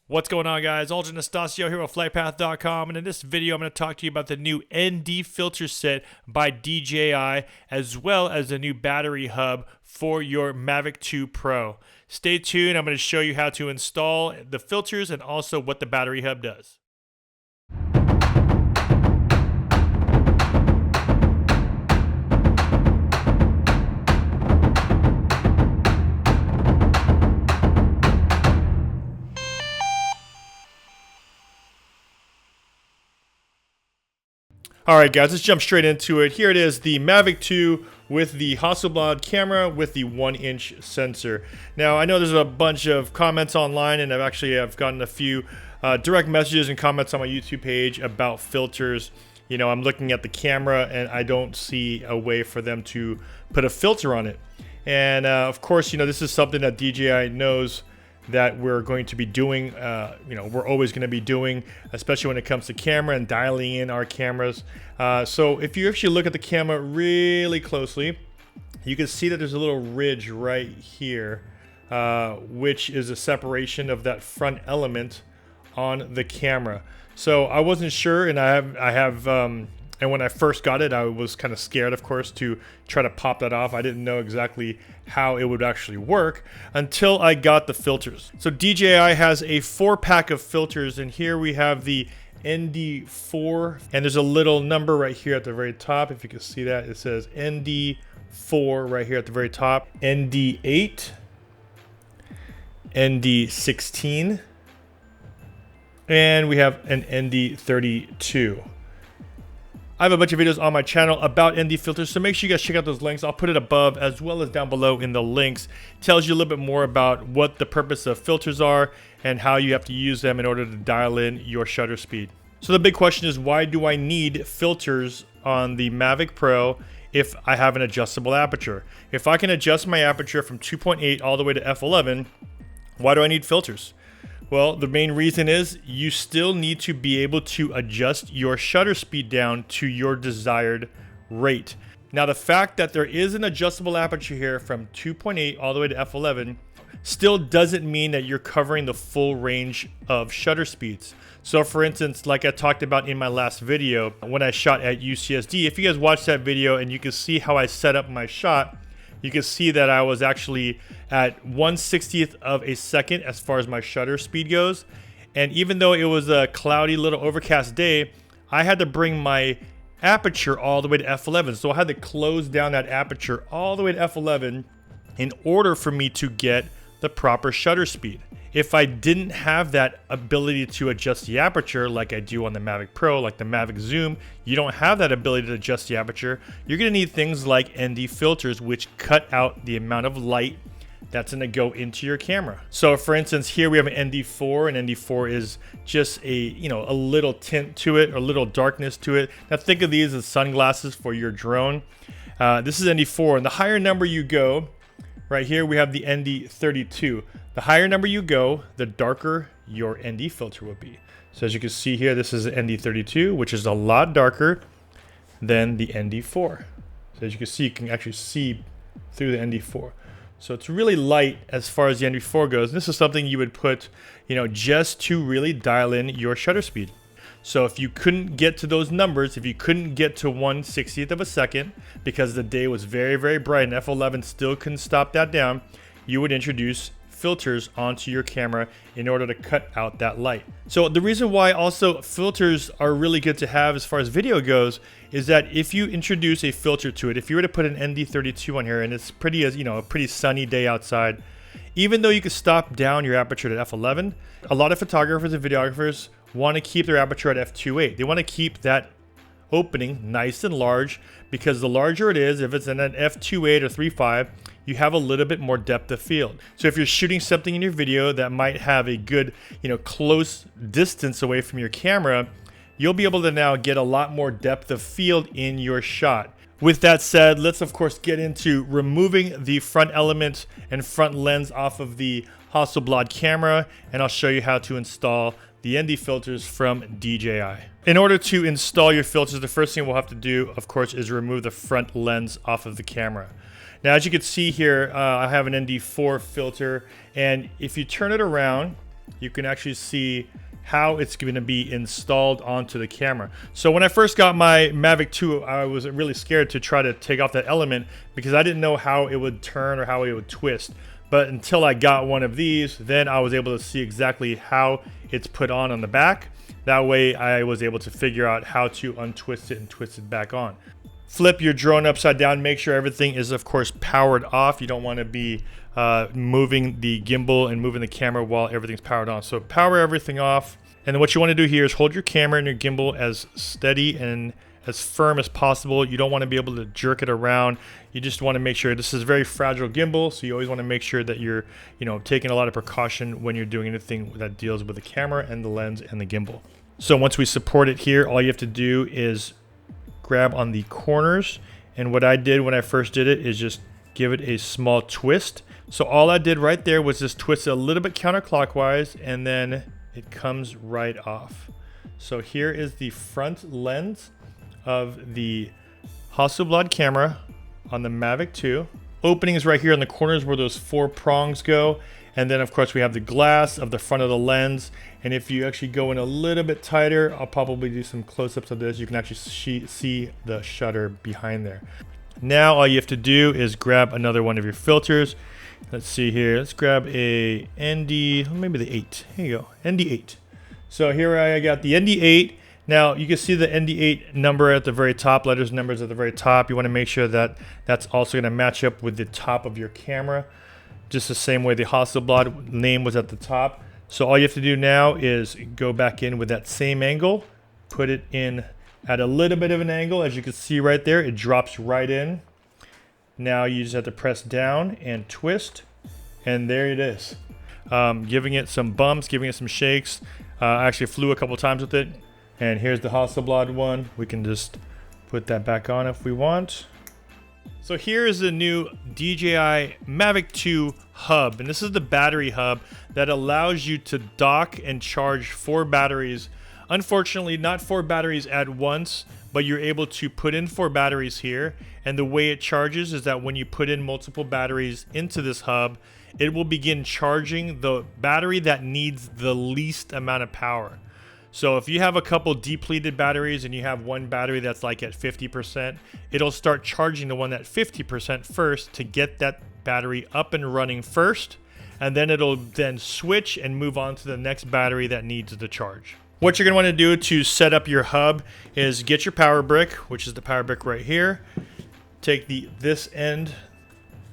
What's going on, guys? Aldrin Nastasio here with flightpath.com, and in this video I'm going to talk to you about the new ND filter set by DJI, as well as the new battery hub for your Mavic 2 Pro. Stay tuned. I'm going to show you how to install the filters and also what the battery hub does. Alright guys, let's jump straight into it. Here it is, the Mavic 2 with the Hasselblad camera with the 1-inch sensor. Now I know there's a bunch of comments online, and I've gotten a few direct messages and comments on my YouTube page about filters. You know, I'm looking at the camera and I don't see a way for them to put a filter on it. And of course, you know, this is something that DJI knows that we're going to be doing, we're always going to be doing, especially when it comes to camera and dialing in our cameras. So if you actually look at the camera really closely, you can see that there's a little ridge right here, which is a separation of that front element on the camera. So I wasn't sure, and and when I first got it, I was kind of scared, of course, to try to pop that off. I didn't know exactly how it would actually work until I got the filters. So DJI has a 4-pack of filters, and here we have the ND4, and there's a little number right here at the very top. If you can see that, it says ND4 right here at the very top. ND8, ND16, and we have an ND32. I have a bunch of videos on my channel about ND filters, so make sure you guys check out those links. I'll put it above as well as down below in the links. It tells you a little bit more about what the purpose of filters are and how you have to use them in order to dial in your shutter speed. So the big question is, why do I need filters on the Mavic Pro if I have an adjustable aperture? If I can adjust my aperture from 2.8 all the way to f11, why do I need filters? Well, the main reason is you still need to be able to adjust your shutter speed down to your desired rate. Now, the fact that there is an adjustable aperture here from 2.8 all the way to f11 still doesn't mean that you're covering the full range of shutter speeds. So for instance, like I talked about in my last video when I shot at UCSD, if you guys watched that video and you can see how I set up my shot, you can see that I was actually at 1/60th of a second as far as my shutter speed goes. And even though it was a cloudy little overcast day, I had to bring my aperture all the way to f11. So I had to close down that aperture all the way to f11 in order for me to get the proper shutter speed. If I didn't have that ability to adjust the aperture like I do on the Mavic Pro, like the Mavic Zoom, you don't have that ability to adjust the aperture. You're going to need things like ND filters, which cut out the amount of light that's going to go into your camera. So for instance, here we have an ND4, and ND4 is just a little tint to it, or a little darkness to it. Now think of these as sunglasses for your drone. This is ND4, and the higher number you go, right here we have the ND32. The higher number you go, the darker your ND filter will be. So as you can see here, this is an ND32, which is a lot darker than the ND4. So as you can see, you can actually see through the ND4. So it's really light as far as the ND4 goes. This is something you would put, just to really dial in your shutter speed. So if you couldn't get to those numbers, if you couldn't get to 1/60th of a second because the day was very, very bright and f11 still couldn't stop that down, you would introduce filters onto your camera in order to cut out that light. So the reason why also filters are really good to have as far as video goes is that if you introduce a filter to it, if you were to put an ND32 on here and it's pretty, a pretty sunny day outside, even though you could stop down your aperture to f11, a lot of photographers and videographers want to keep their aperture at f2.8. They want to keep that opening nice and large, because the larger it is, if it's in an f2.8 or 3.5, you have a little bit more depth of field. So if you're shooting something in your video that might have a good, close distance away from your camera, you'll be able to now get a lot more depth of field in your shot. With that said, let's of course get into removing the front element and front lens off of the Hasselblad camera, and I'll show you how to install the ND filters from DJI. In order to install your filters, the first thing we'll have to do, of course, is remove the front lens off of the camera. Now, as you can see here, I have an ND4 filter, and if you turn it around, you can actually see how it's going to be installed onto the camera. So when I first got my Mavic 2, I was really scared to try to take off that element because I didn't know how it would turn or how it would twist. But until I got one of these, then I was able to see exactly how it's put on the back. That way I was able to figure out how to untwist it and twist it back on. Flip your drone upside down, make sure everything is of course powered off. You don't want to be moving the gimbal and moving the camera while everything's powered on. So power everything off. And then what you want to do here is hold your camera and your gimbal as steady and as firm as possible. You don't want to be able to jerk it around. You just want to make sure this is a very fragile gimbal, so you always want to make sure that you're, taking a lot of precaution when you're doing anything that deals with the camera and the lens and the gimbal. So once we support it here, all you have to do is grab on the corners. And what I did when I first did it is just give it a small twist. So all I did right there was just twist it a little bit counterclockwise, and then it comes right off. So here is the front lens of the Hasselblad camera on the Mavic 2. Opening is right here in the corners where those 4 prongs go. And then of course we have the glass of the front of the lens. And if you actually go in a little bit tighter, I'll probably do some close-ups of this. You can actually see the shutter behind there. Now all you have to do is grab another one of your filters. Let's see here. Let's grab a ND, maybe the 8. Here you go, ND8. So here I got the ND8. Now you can see the ND8 number at the very top, letters, numbers at the very top. You want to make sure that that's also going to match up with the top of your camera, just the same way the Hasselblad name was at the top. So all you have to do now is go back in with that same angle, put it in at a little bit of an angle. As you can see right there, it drops right in. Now you just have to press down and twist, and there it is. Giving it some bumps, giving it some shakes. I actually flew a couple times with it. And here's the Hasselblad one. We can just put that back on if we want. So here is the new DJI Mavic 2 hub. And this is the battery hub that allows you to dock and charge 4 batteries. Unfortunately, not 4 batteries at once, but you're able to put in 4 batteries here. And the way it charges is that when you put in multiple batteries into this hub, it will begin charging the battery that needs the least amount of power. So if you have a couple depleted batteries and you have one battery that's like at 50%, it'll start charging the one at 50% first to get that battery up and running first, and then it'll then switch and move on to the next battery that needs the charge. What you're going to want to do to set up your hub is get your power brick, which is the power brick right here. Take this end,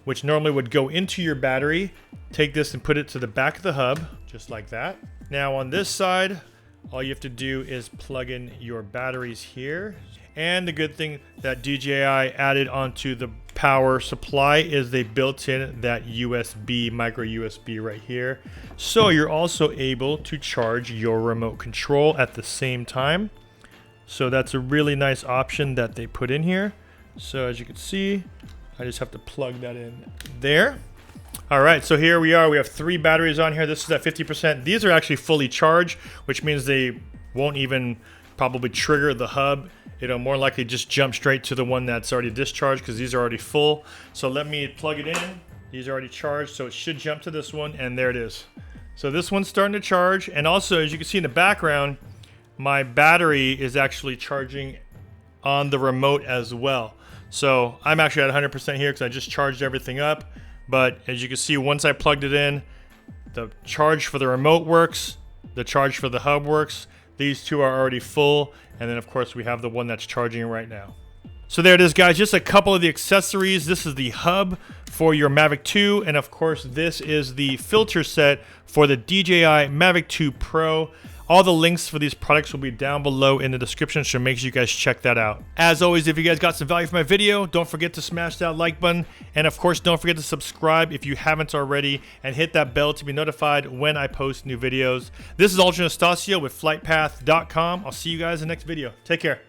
which normally would go into your battery. Take this and put it to the back of the hub, just like that. Now on this side, all you have to do is plug in your batteries here. And the good thing that DJI added onto the power supply is they built in that USB, micro USB right here. So you're also able to charge your remote control at the same time. So that's a really nice option that they put in here. So as you can see, I just have to plug that in there. All right, so here we are. We have 3 batteries on here. This is at 50%. These are actually fully charged, which means they won't even probably trigger the hub. It'll more likely just jump straight to the one that's already discharged because these are already full. So let me plug it in. These are already charged, so it should jump to this one, and there it is. So this one's starting to charge, and also as you can see in the background, my battery is actually charging on the remote as well. So I'm actually at 100% here because I just charged everything up. But as you can see, once I plugged it in, the charge for the remote works, the charge for the hub works. These 2 are already full. And then of course we have the one that's charging right now. So there it is, guys, just a couple of the accessories. This is the hub for your Mavic 2. And of course, this is the filter set for the DJI Mavic 2 Pro. All the links for these products will be down below in the description, so make sure you guys check that out. As always, if you guys got some value from my video, don't forget to smash that like button. And of course, don't forget to subscribe if you haven't already, and hit that bell to be notified when I post new videos. This is Ultra Nastasio with FlightPath.com. I'll see you guys in the next video. Take care.